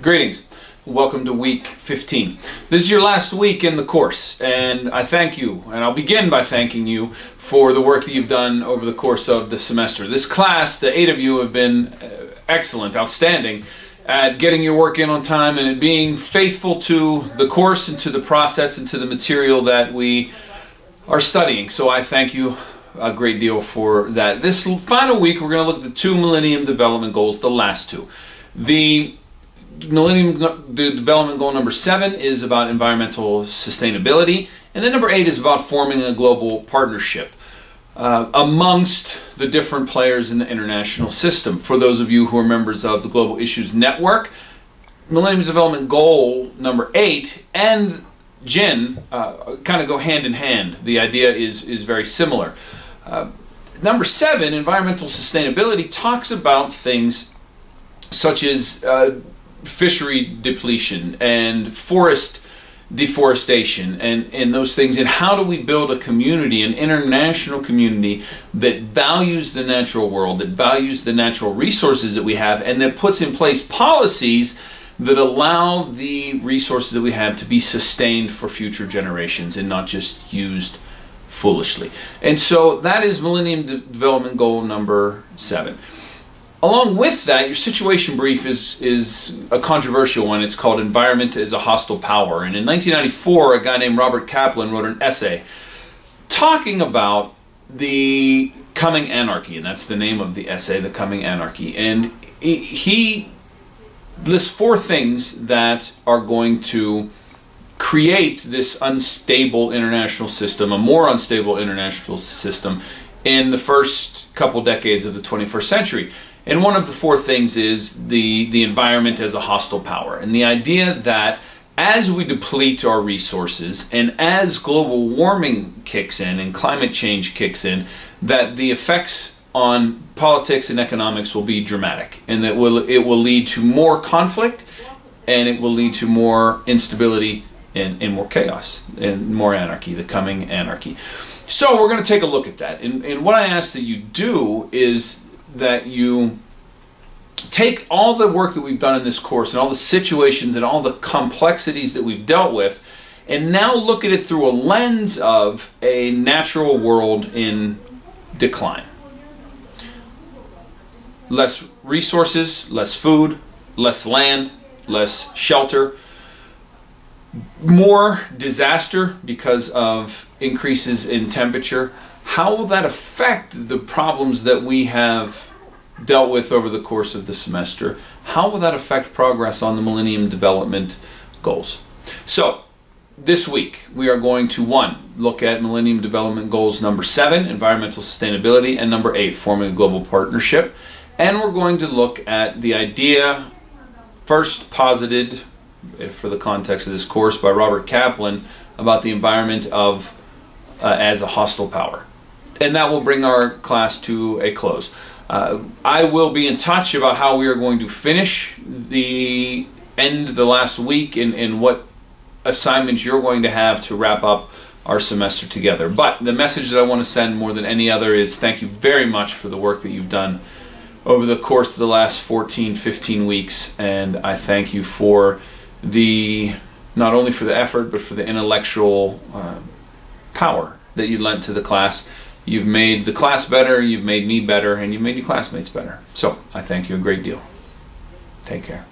Greetings. Welcome to week 15. This is your last week in the course, and I thank you, and I'll begin by thanking you for the work that you've done over the course of the semester. This class, the 8 of you have been excellent, outstanding at getting your work in on time and at being faithful to the course and to the process and to the material that we are studying. So I thank you a great deal for that. This final week we're going to look at the 2 Millennium Development Goals, the last two. The Development Goal number 7 is about environmental sustainability, and then number 8 is about forming a global partnership amongst the different players in the international system. For those of you who are members of the Global Issues Network, Millennium Development Goal number 8 and GIN kind of go hand in hand. The idea is very similar. Number 7, environmental sustainability, talks about things such as fishery depletion and forest deforestation and those things, and how do we build a community, an international community that values the natural world, that values the natural resources that we have, and that puts in place policies that allow the resources that we have to be sustained for future generations and not just used foolishly. And so that is Millennium Development Goal number 7. Along with that, your situation brief is a controversial one. It's called Environment as a Hostile Power. And in 1994, a guy named Robert Kaplan wrote an essay talking about the coming anarchy. And that's the name of the essay, The Coming Anarchy. And he lists 4 things that are going to create this unstable international system, a more unstable international system, in the first couple decades of the 21st century. And one of the 4 things is the environment as a hostile power. And the idea that as we deplete our resources and as global warming kicks in and climate change kicks in, that the effects on politics and economics will be dramatic. And that it will lead to more conflict, and it will lead to more instability and more chaos and more anarchy, the coming anarchy. So we're going to take a look at that. And what I ask that you do is that you take all the work that we've done in this course and all the situations and all the complexities that we've dealt with, and now look at it through a lens of a natural world in decline. Less resources, less food, less land, less shelter, more disaster because of increases in temperature. How will that affect the problems that we have dealt with over the course of the semester? How will that affect progress on the Millennium Development Goals? So, this week we are going to, 1, look at Millennium Development Goals number 7, environmental sustainability, and number 8, forming a global partnership. And we're going to look at the idea first posited for the context of this course by Robert Kaplan about the environment as a hostile power. And that will bring our class to a close. I will be in touch about how we are going to finish the last week and what assignments you're going to have to wrap up our semester together. But the message that I want to send more than any other is thank you very much for the work that you've done over the course of the last 14, 15 weeks. And I thank you for not only for the effort, but for the intellectual power that you lent to the class. You've made the class better, you've made me better, and you've made your classmates better. So, I thank you a great deal. Take care.